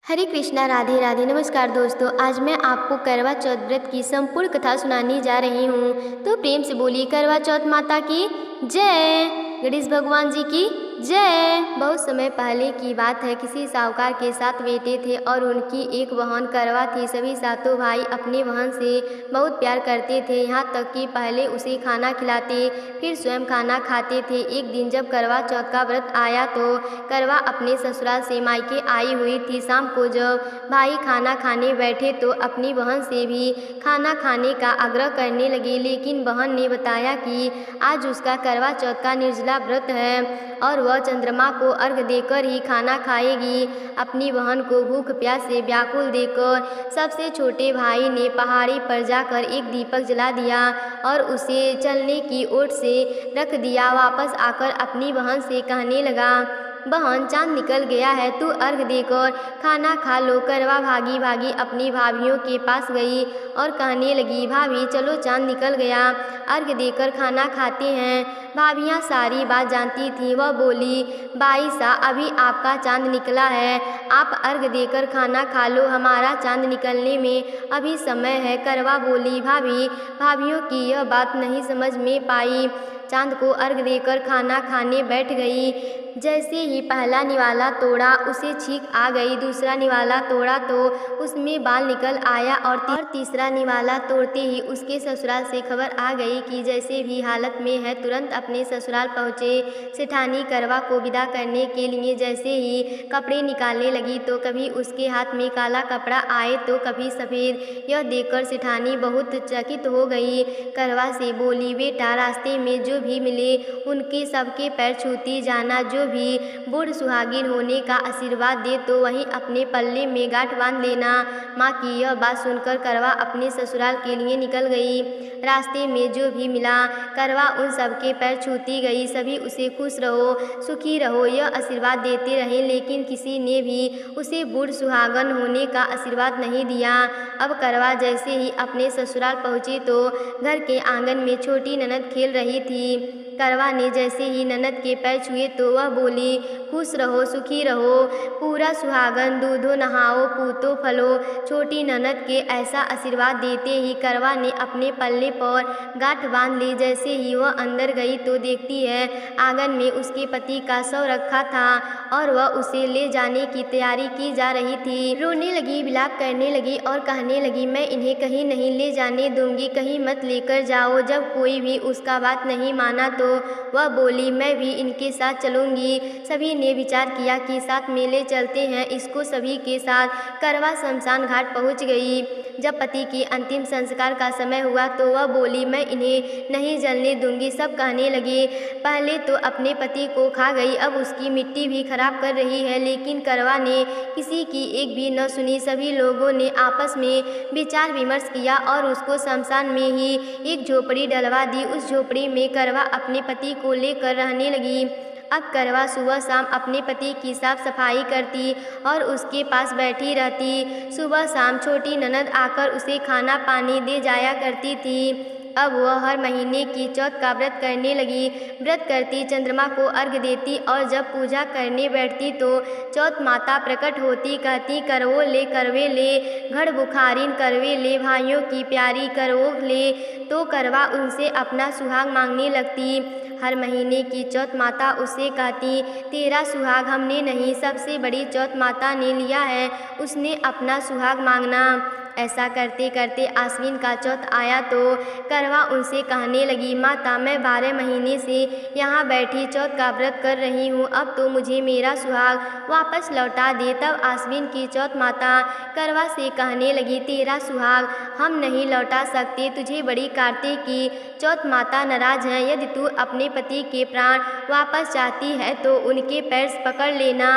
हरे कृष्णा, राधे राधे। नमस्कार दोस्तों, आज मैं आपको करवा चौथ व्रत की संपूर्ण कथा सुनाने जा रही हूँ। तो प्रेम से बोलिए करवा चौथ माता की जय, गणेश भगवान जी की जय। बहुत समय पहले की बात है। किसी साहूकार के 7 बेटे थे और उनकी एक बहन करवा थी। सभी सातों भाई अपनी बहन से बहुत प्यार करते थे, यहाँ तक कि पहले उसे खाना खिलाते, फिर स्वयं खाना खाते थे। एक दिन जब करवा चौथ का व्रत आया तो करवा अपने ससुराल से मायके आई हुई थी। शाम को जब भाई खाना खाने बैठे तो अपनी बहन से भी खाना खाने का आग्रह करने लगे, लेकिन बहन ने बताया कि आज उसका करवा चौथ का निर्जला व्रत है और वह चंद्रमा को अर्घ्य देकर ही खाना खाएगी। अपनी बहन को भूख प्यास से व्याकुल देखकर सबसे छोटे भाई ने पहाड़ी पर जाकर एक दीपक जला दिया और उसे चलने की ओट से रख दिया। वापस आकर अपनी बहन से कहने लगा, बहन चांद निकल गया है, तू अर्घ देकर खाना खा लो। करवा भागी भागी अपनी भाभियों के पास गई और कहने लगी, भाभी चलो चांद निकल गया, अर्घ देकर खाना खाते हैं। भाभियाँ सारी बात जानती थीं। वह बोली, बाई सा अभी आपका चांद निकला है, आप अर्घ देकर खाना खा लो, हमारा चांद निकलने में अभी समय है। करवा बोली, भाभी भाभियों की यह बात नहीं समझ में पाई, चांद को अर्घ देकर खाना खाने बैठ गई। जैसे ही पहला निवाला तोड़ा उसे छींक आ गई, दूसरा निवाला तोड़ा तो उसमें बाल निकल आया और तीसरा निवाला तोड़ते ही उसके ससुराल से खबर आ गई कि जैसे भी हालत में है। तुरंत अपने ससुराल पहुँचे सेठानी करवा को विदा करने के लिए जैसे ही कपड़े निकालने लगी तो कभी उसके हाथ में काला कपड़ा आए तो कभी सफ़ेद। यह देखकर सेठानी बहुत चकित हो गई। करवा से बोली, बेटा रास्ते में जो भी मिले उनके सबके पैर छूती जाना, जो भी बूढ़ सुहागिन होने का आशीर्वाद दे तो वहीं अपने पल्ले में गांठ बांध लेना। माँ की यह बात सुनकर करवा अपने ससुराल के लिए निकल गई। रास्ते में जो भी मिला करवा उन सबके पैर छूती गई। सभी उसे खुश रहो सुखी रहो यह आशीर्वाद देते रहे, लेकिन किसी ने भी उसे बूढ़ सुहागन होने का आशीर्वाद नहीं दिया। अब करवा जैसे ही अपने ससुराल पहुँची तो घर के आंगन में छोटी ननद खेल रही थी। करवा ने जैसे ही ननद के पैर छुए तो वह बोली, खुश रहो सुखी रहो, पूरा सुहागन दूधो नहाओ पूतो फलो। छोटी ननद के ऐसा आशीर्वाद देते ही करवा ने अपने पल्ले पर गांठ बांध ली। जैसे ही वह अंदर गई तो देखती है आंगन में उसके पति का शव रखा था और वह उसे ले जाने की तैयारी की जा रही थी। रोने लगी, विलाप करने लगी और कहने लगी, मैं इन्हें कहीं नहीं ले जाने दूंगी, कहीं मत लेकर जाओ। जब कोई भी उसका बात नहीं माना तो वह बोली, मैं भी इनके साथ चलूंगी। सभी ने विचार किया कि साथ में ले चलते हैं इसको। सभी के साथ करवा शमशान घाट पहुंच गई। जब पति के अंतिम संस्कार का समय हुआ तो वह बोली, मैं इन्हें नहीं जलने दूंगी। सब कहने लगे, पहले तो अपने पति को खा गई, अब उसकी मिट्टी भी खराब कर रही है। लेकिन करवा ने किसी की एक भी न सुनी। सभी लोगों ने आपस में विचार विमर्श किया और उसको शमशान में ही एक झोपड़ी डलवा दी। उस झोपड़ी में करवा अपने पति को लेकर रहने लगी। अब करवा सुबह शाम अपने पति की साफ सफाई करती और उसके पास बैठी रहती। सुबह शाम छोटी ननद आकर उसे खाना पानी दे जाया करती थी। अब वह हर महीने की चौथ का व्रत करने लगी। व्रत करती, चंद्रमा को अर्घ्य देती और जब पूजा करने बैठती तो चौथ माता प्रकट होती, कहती, करवो ले करवे ले, घड़ बुखारिन करवे ले, भाइयों की प्यारी करवो ले। तो करवा उनसे अपना सुहाग मांगने लगती। हर महीने की चौथ माता उससे कहती, तेरा सुहाग हमने नहीं, सबसे बड़ी चौथ माता ने लिया है, उसने अपना सुहाग मांगना। ऐसा करते करते आश्विन का चौथ आया तो करवा उनसे कहने लगी, माता मैं 12 महीने से यहाँ बैठी चौथ का व्रत कर रही हूँ, अब तो मुझे मेरा सुहाग वापस लौटा दे। तब आश्विन की चौथ माता करवा से कहने लगी, तेरा सुहाग हम नहीं लौटा सकते, तुझे बड़ी कार्तिक की चौथ माता नाराज हैं। यदि तू अपने पति के प्राण वापस चाहती है तो उनके पैर पकड़ लेना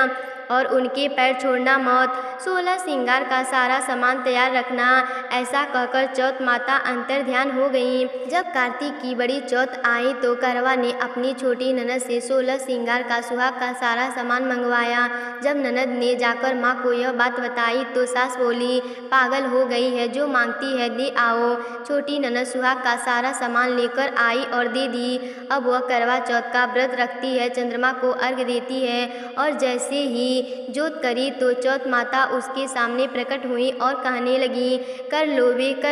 और उनके पैर छोड़ना मत। 16 श्रृंगार का सारा सामान तैयार रखना। ऐसा कहकर चौथ माता अंतर ध्यान हो गई। जब कार्तिक की बड़ी चौथ आई तो करवा ने अपनी छोटी ननद से 16 श्रृंगार का सुहाग का सारा सामान मंगवाया। जब ननद ने जाकर माँ को यह बात बताई तो सास बोली, पागल हो गई है, जो मांगती है दे आओ। छोटी ननद सुहाग का सारा सामान लेकर आई और दे दी। अब वह करवा चौथ का व्रत रखती है, चंद्रमा को अर्घ्य देती है और जैसे ही की जोत करी तो चौथ माता उसके सामने प्रकट हुई और कहने लगी, कर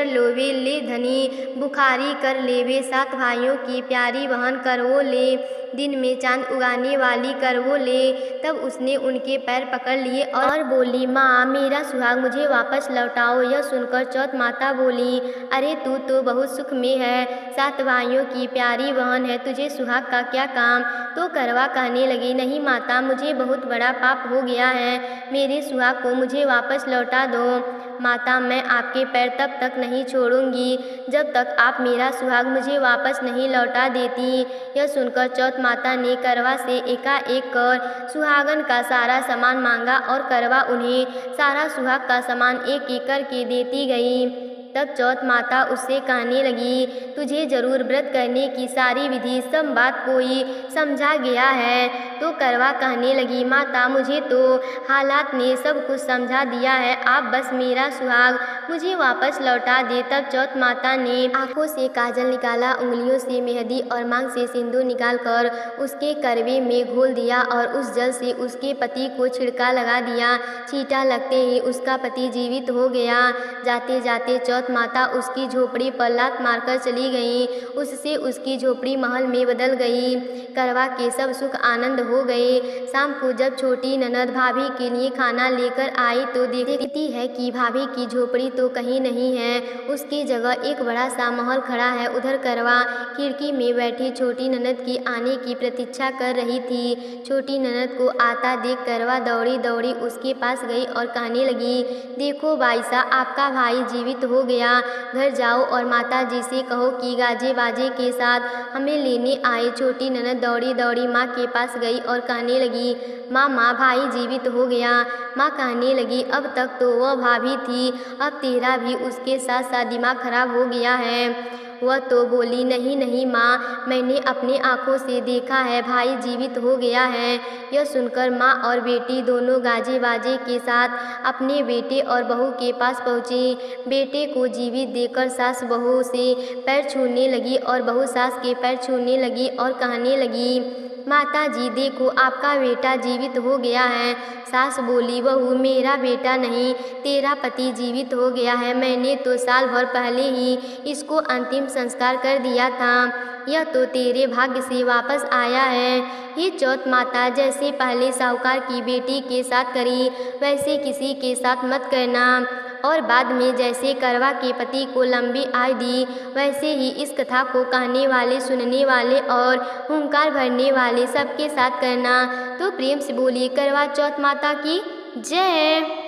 लोवे ले धनी, बुखारी कर लेवे 7 भाइयों की प्यारी बहन कर वो ले, दिन में चांद उगाने वाली कर वो ले। तब उसने उनके पैर पकड़ लिए और बोली, माँ मेरा सुहाग मुझे वापस लौटाओ। यह सुनकर चौथ माता बोली, अरे तू तो बहुत सुख में है, 7 भाइयों की प्यारी बहन है, तुझे सुहाग का क्या काम। तो करवा कहने लगी, नहीं माता, मुझे बहुत बड़ा पाप हो गया है, मेरे सुहाग को मुझे वापस लौटा दो। माता मैं आपके पैर तब तक नहीं छोड़ूंगी जब तक आप मेरा सुहाग मुझे वापस नहीं लौटा देती। यह सुनकर चौथ माता ने करवा से एकाएक कर सुहागन का सारा सामान मांगा और करवा उन्हें सारा सुहाग का सामान एक एक करके देती गई। तब चौथ माता उससे कहने लगी, तुझे जरूर व्रत करने की सारी विधि सब बात कोई समझा गया है। तो करवा कहने लगी, माता मुझे तो हालात ने सब कुछ समझा दिया है, आप बस मेरा सुहाग मुझे वापस लौटा दे। तब चौथ माता ने आंखों से काजल निकाला, उंगलियों से मेहंदी और मांग से सिंदूर निकालकर उसके करवे में घोल दिया और उस जल से उसके पति को छिड़का लगा दिया। छींटा लगते ही उसका पति जीवित हो गया। जाते जाते चौथ माता उसकी झोपड़ी पर लात मारकर चली गई, उससे उसकी झोपड़ी महल में बदल गई। करवा के सब सुख आनंद हो गए। शाम को जब छोटी ननद भाभी के लिए खाना लेकर आई तो देखती है कि भाभी की झोपड़ी तो कहीं नहीं है, उसकी जगह एक बड़ा सा महल खड़ा है। उधर करवा खिड़की में बैठी छोटी ननद की आने की प्रतीक्षा कर रही थी। छोटी ननद को आता देख करवा दौड़ी दौड़ी उसके पास गई और कहने लगी, देखो बाईसा, आपका भाई जीवित हो गया, घर जाओ और माता जी से कहो कि गाजे बाजे के साथ हमें लेने आए। छोटी ननद दौड़ी दौड़ी माँ के पास गई और कहने लगी, माँ भाई जीवित हो गया। माँ कहने लगी, अब तक तो वह भाभी थी, अब तेरा भी उसके साथ साथ दिमाग खराब हो गया है। वह तो बोली, नहीं माँ, मैंने अपने आँखों से देखा है, भाई जीवित हो गया है। यह सुनकर माँ और बेटी दोनों गाजे बाजे के साथ अपने बेटे और बहू के पास पहुँचे। बेटे को जीवित देखकर सास बहू से पैर छूने लगी और बहू सास के पैर छूने लगी और कहने लगी, माता जी देखो, आपका बेटा जीवित हो गया है। सास बोली, बहू मेरा बेटा नहीं, तेरा पति जीवित हो गया है, मैंने तो साल भर पहले ही इसको अंतिम संस्कार कर दिया था, यह तो तेरे भाग्य से वापस आया है। ये चौथ माता जैसे पहले साहूकार की बेटी के साथ करी वैसे किसी के साथ मत करना, और बाद में जैसे करवा के पति को लंबी आयु दी वैसे ही इस कथा को कहने वाले, सुनने वाले और हुंकार भरने वाले सबके साथ करना। तो प्रेम से बोलिए करवा चौथ माता की जय।